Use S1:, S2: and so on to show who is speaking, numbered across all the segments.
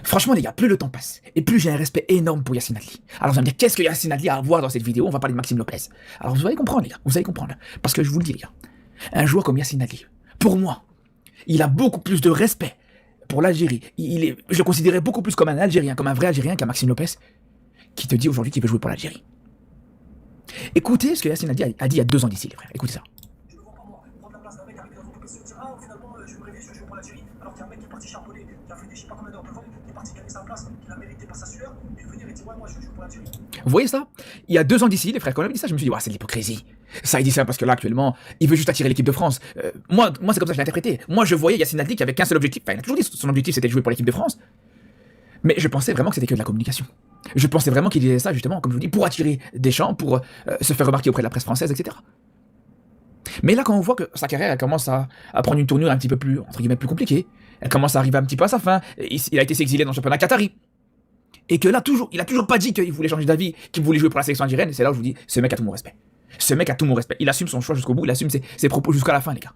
S1: Franchement, les gars, plus le temps passe, et plus j'ai un respect énorme pour Yacine Adli. Alors, vous allez me dire, qu'est-ce que Yacine Adli a à voir dans cette vidéo? On va parler de Maxime Lopez. Alors, vous allez comprendre, les gars, vous allez comprendre. Parce que je vous le dis, les gars, un joueur comme Yacine Adli, pour moi, il a beaucoup plus de respect pour l'Algérie. Je le considérais beaucoup plus comme un Algérien, comme un vrai Algérien qu'un Maxime Lopez, qui te dit aujourd'hui qu'il veut jouer pour l'Algérie. Écoutez ce que Yacine Adli a dit il y a 2 ans d'ici, les frères. Écoutez ça. Vous voyez ça? Il y a 2 ans d'ici, les frères, quand on a dit ça, je me suis dit, ouais, c'est de l'hypocrisie. Ça, il dit ça parce que là, actuellement, il veut juste attirer l'équipe de France. Moi, c'est comme ça que je l'ai interprété. Moi, je voyais Yacine Adli qui avait qu'un seul objectif. Enfin, il a toujours dit que son objectif, c'était de jouer pour l'équipe de France. Mais je pensais vraiment que c'était que de la communication. Je pensais vraiment qu'il disait ça, justement, comme je vous dis, pour attirer des gens, pour se faire remarquer auprès de la presse française, etc. Mais là, quand on voit que sa carrière, elle commence à prendre une tournure un petit peu plus, entre guillemets, plus compliquée, elle commence à arriver un petit peu à sa fin, il a été s'exiler dans le championnat qatari. Et que là, il a toujours pas dit qu'il voulait changer d'avis, qu'il voulait jouer pour la sélection algérienne. Et c'est là où je vous dis, ce mec a tout mon respect. Ce mec a tout mon respect. Il assume son choix jusqu'au bout, il assume ses propos jusqu'à la fin, les gars.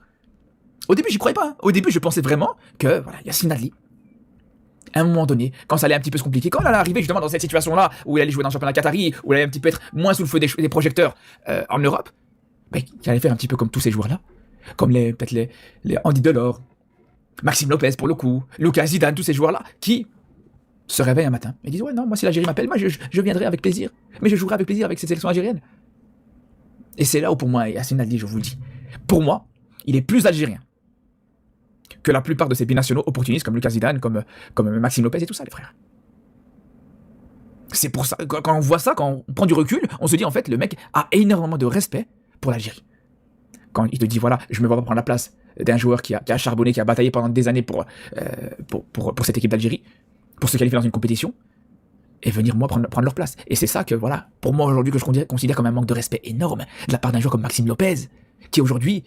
S1: Au début, j'y croyais pas. Hein. Au début, je pensais vraiment que, voilà, Yacine Adli, à un moment donné, quand ça allait un petit peu se compliquer, quand elle allait arriver justement dans cette situation-là, où il allait jouer dans le championnat qatari, où il allait un petit peu être moins sous le feu des projecteurs en Europe, ben, il allait faire un petit peu comme tous ces joueurs-là. Comme peut-être les Andy Delors, Maxime Lopez pour le coup, Lucas Zidane, tous ces joueurs-là, qui se réveillent un matin et disent ouais non, moi si l'Algérie m'appelle, moi je viendrai avec plaisir, mais je jouerai avec plaisir avec cette sélection algérienne. Et c'est là où pour moi, Yacine Adli, je vous le dis, pour moi, il est plus algérien que la plupart de ces binationaux opportunistes comme Lucas Zidane, comme Maxime Lopez et tout ça, les frères. C'est pour ça, quand on voit ça, quand on prend du recul, on se dit en fait, le mec a énormément de respect pour l'Algérie. Quand il te dit voilà, je me vois pas prendre la place d'un joueur qui a charbonné, qui a bataillé pendant des années pour cette équipe d'Algérie, pour se qualifier dans une compétition, et venir moi prendre leur place. Et c'est ça que voilà, pour moi aujourd'hui, que je considère comme un manque de respect énorme de la part d'un joueur comme Maxime Lopez, qui aujourd'hui,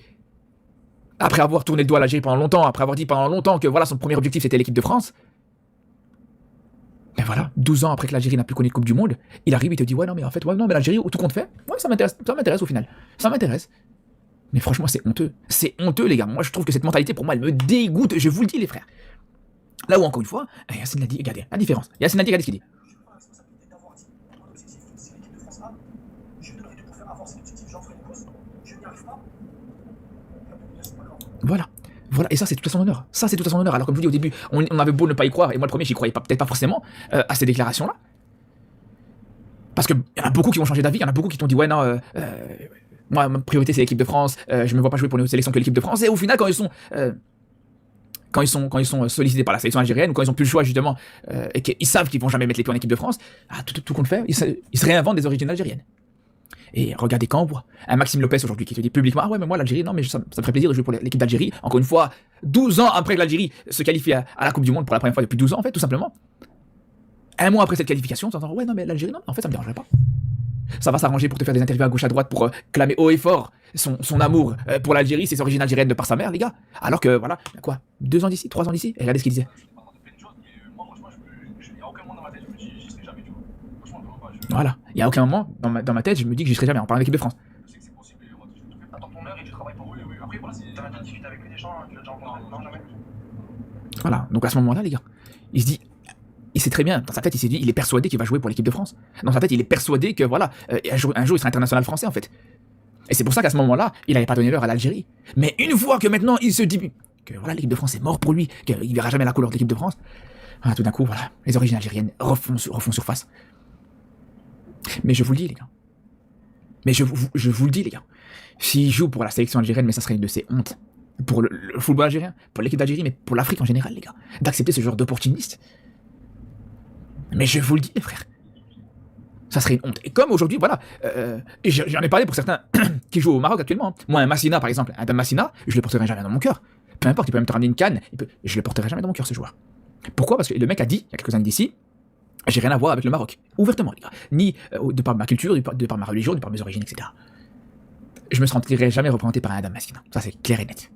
S1: après avoir tourné le dos à l'Algérie pendant longtemps, après avoir dit pendant longtemps que voilà, son premier objectif c'était l'équipe de France, ben voilà, 12 ans après que l'Algérie n'a plus connu de Coupe du Monde, il arrive et te dit ouais non mais en fait, ouais non mais l'Algérie, tout compte fait, ouais ça m'intéresse au final, ça m'intéresse. Mais franchement c'est honteux les gars, moi je trouve que cette mentalité pour moi elle me dégoûte, je vous le dis les frères. Là où encore une fois, Yacine Adli, regardez, la différence, Yacine Adli, regardez ce qu'il dit. Voilà, et ça c'est tout à son honneur. Ça c'est tout à son honneur. Alors comme je vous dis au début, on avait beau ne pas y croire, et moi le premier j'y croyais peut-être pas forcément à ces déclarations-là. Parce qu'il y en a beaucoup qui vont changer d'avis, il y en a beaucoup qui t'ont dit ouais non, moi ma priorité c'est l'équipe de France, je me vois pas jouer pour une autre sélection que l'équipe de France. Et au final quand ils sont sollicités par la sélection algérienne, ou quand ils ont plus le choix justement, et qu'ils savent qu'ils vont jamais mettre les pieds en équipe de France, tout compte fait, ils se réinventent des origines algériennes. Et regardez quand on voit un Maxime Lopez aujourd'hui qui te dit publiquement ah ouais mais moi l'Algérie non mais ça me ferait plaisir de jouer pour l'équipe d'Algérie, encore une fois 12 ans après que l'Algérie se qualifie à la Coupe du Monde pour la première fois depuis 12 ans en fait, tout simplement. Un mois après cette qualification, tu entends ouais non mais l'Algérie non, en fait ça me dérangerait pas. Ça va s'arranger pour te faire des interviews à gauche à droite pour clamer haut et fort son amour pour l'Algérie, ses origines algériennes de par sa mère les gars. Alors que voilà, quoi, 2 ans d'ici, 3 ans d'ici, et regardez ce qu'il disait. Voilà, il n'y a aucun moment dans ma tête je me dis que j'y serai jamais en parlant de l'équipe de France. Voilà, donc à ce moment-là les gars, il sait très bien, dans sa tête il s'est dit, il est persuadé qu'il va jouer pour l'équipe de France. Dans sa tête il est persuadé que voilà, un jour il sera international français en fait. Et c'est pour ça qu'à ce moment-là, il n'avait pas donné l'heure à l'Algérie. Mais une fois que maintenant il se dit que voilà, l'équipe de France est mort pour lui, qu'il ne verra jamais la couleur de l'équipe de France, tout d'un coup voilà, les origines algériennes refont surface. Mais je vous le dis les gars. Je vous le dis les gars. S'il joue pour la sélection algérienne, mais ça serait une de ses hontes. Pour le football algérien, pour l'équipe d'Algérie, mais pour l'Afrique en général les gars. D'accepter ce genre d'opportuniste. Mais je vous le dis les frères. Ça serait une honte. Et comme aujourd'hui, voilà, j'en ai parlé pour certains qui jouent au Maroc actuellement. Hein. Moi un Massina par exemple, un Massina, je le porterai jamais dans mon cœur. Peu importe, il peut même te ramener une canne, je le porterai jamais dans mon cœur ce joueur. Pourquoi? Parce que le mec a dit, il y a quelques années d'ici, j'ai rien à voir avec le Maroc, ouvertement les gars, ni de par ma culture, de par ma religion, de par mes origines, etc. Je me sentirai jamais représenté par un Adam Massina, ça c'est clair et net.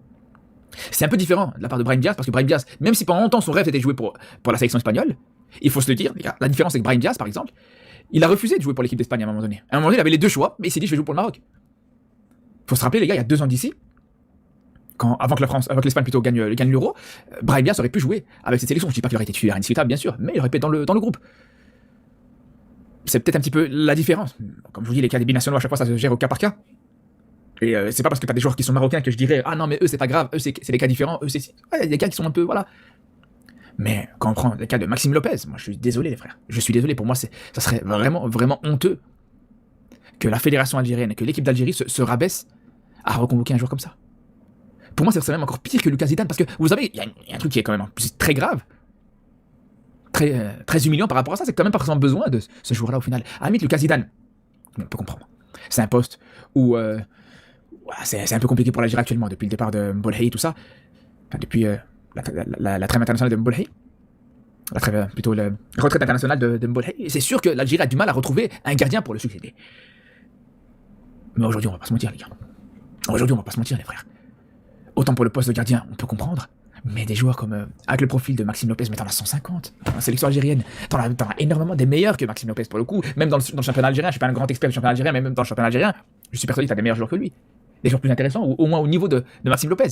S1: C'est un peu différent de la part de Brahim Diaz, parce que Brahim Diaz, même si pendant longtemps son rêve était de jouer pour la sélection espagnole, il faut se le dire, les gars, la différence c'est que Brahim Diaz par exemple, il a refusé de jouer pour l'équipe d'Espagne à un moment donné. À un moment donné il avait les deux choix, mais il s'est dit je vais jouer pour le Maroc. Faut se rappeler les gars, il y a 2 ans d'ici, avant que l'Espagne plutôt gagne l'Euro, Brahim Diaz aurait pu jouer avec cette sélection. Je dis pas qu'il aurait été titulaire indiscutable, bien sûr, mais il aurait pu être dans le groupe. C'est peut-être un petit peu la différence. Comme je vous dis, les cas des binationaux, à chaque fois, ça se gère au cas par cas. Et c'est pas parce que t'as des joueurs qui sont marocains que je dirais ah non mais eux c'est pas grave, eux c'est des cas différents, eux c'est ouais, y a des cas qui sont un peu voilà. Mais quand on prend le cas de Maxime Lopez, moi je suis désolé les frères, je suis désolé, pour moi ça serait vraiment vraiment honteux que la fédération algérienne, que l'équipe d'Algérie se rabaisse à reconvoquer un joueur comme ça. Pour moi c'est même encore pire que Lucas Zidane parce que vous savez il y a un truc qui est quand même très grave, très humiliant par rapport à ça, c'est que t'as même pas forcément besoin de ce joueur-là au final. À la limite Lucas Zidane, on peut comprendre. C'est un poste où c'est un peu compliqué pour l'Algérie actuellement, depuis le départ de Mbolhi et tout ça. Enfin, depuis la trêve internationale de Mbolhi. Plutôt la retraite internationale de Mbolhi. Et c'est sûr que l'Algérie a du mal à retrouver un gardien pour le succéder. Mais aujourd'hui, on va pas se mentir, les gars. Aujourd'hui, on va pas se mentir, les frères. Autant pour le poste de gardien, on peut comprendre. Mais des joueurs comme, avec le profil de Maxime Lopez, mais t'en as 150 dans la sélection algérienne. T'en as énormément des meilleurs que Maxime Lopez, pour le coup. Même dans le championnat algérien, je suis pas un grand expert du championnat algérien, mais même dans le championnat algérien, je suis persuadé que t'as des meilleurs joueurs que lui. Des joueurs plus intéressants, ou au moins au niveau de Maxime Lopez.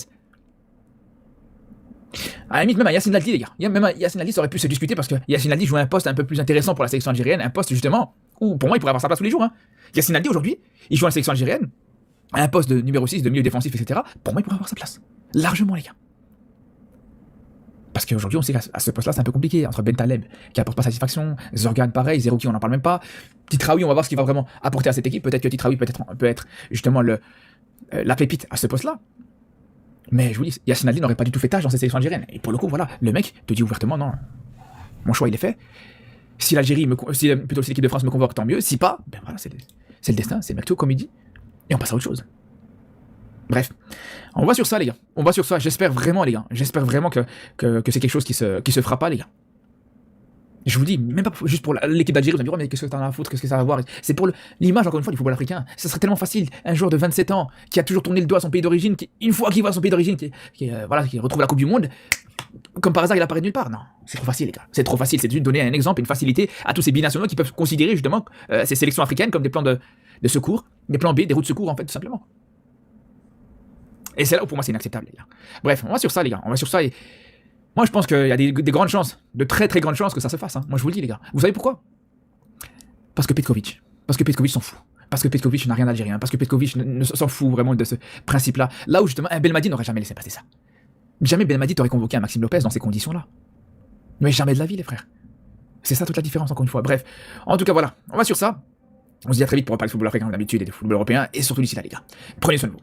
S1: À la limite, même à Yacine Ladli, les gars. Même Yacine Ladli, ça aurait pu se discuter parce que Yacine Ladli jouait un poste un peu plus intéressant pour la sélection algérienne, un poste justement où pour moi il pourrait avoir sa place tous les jours. Hein. Yacine Ladli aujourd'hui, il joue à la sélection algérienne, à un poste de numéro 6, de milieu défensif, etc. Pour moi, il pourrait avoir sa place. Largement, les gars. Parce qu'aujourd'hui, on sait qu'à ce poste-là, c'est un peu compliqué. Entre Ben Taleb, qui apporte pas satisfaction, Zorgan, pareil, Zerouki, on n'en parle même pas. Titraoui, on va voir ce qu'il va vraiment apporter à cette équipe. Peut-être que Titraoui peut être justement la pépite à ce poste-là. Mais je vous dis, Yacine Ladli n'aurait pas du tout fait tâche dans cette sélection algérienne. Et pour le coup, voilà, le mec te dit ouvertement, non, mon choix il est fait. Si l'équipe de France me convoque, tant mieux. Si pas, ben voilà, c'est le destin, c'est Mekto, comme il dit. Et on passe à autre chose. Bref, on va sur ça, les gars. On va sur ça. J'espère vraiment, les gars. J'espère vraiment que c'est quelque chose qui se fera pas, les gars. Je vous dis, même pas juste pour l'équipe d'Algérie, vous allez me dire, oh, mais qu'est-ce que t'en as à foutre, qu'est-ce que ça va avoir? C'est pour l'image, encore une fois, du football africain. Ça serait tellement facile. Un joueur de 27 ans, qui a toujours tourné le dos à son pays d'origine, une fois qu'il voit son pays d'origine, qui retrouve la Coupe du Monde, comme par hasard, il apparaît de nulle part. Non, c'est trop facile, les gars. C'est trop facile. C'est juste donner un exemple, une facilité à tous ces binationaux qui peuvent considérer, justement, ces sélections africaines comme des plans de secours, des plans B, des routes de secours, en fait, tout simplement. Et c'est là où, pour moi, c'est inacceptable, les gars. Bref, on va sur ça, les gars. On va sur ça et... Moi, je pense qu'il y a des grandes chances, de très très grandes chances que ça se fasse. Hein. Moi, je vous le dis, les gars. Vous savez pourquoi? Parce que Petkovic s'en fout. Parce que Petkovic n'a rien d'algérien. Parce que Petkovic ne s'en fout vraiment de ce principe-là. Là où, justement, un Belmadi n'aurait jamais laissé passer ça. Jamais Belmadi t'aurait convoqué un Maxime Lopez dans ces conditions-là. Mais jamais de la vie, les frères. C'est ça toute la différence, encore une fois. Bref, en tout cas, voilà. On va sur ça. On se dit à très vite pour parler de football africain, d'habitude, et de football européen. Et surtout d'ici là, les gars. Prenez soin de vous.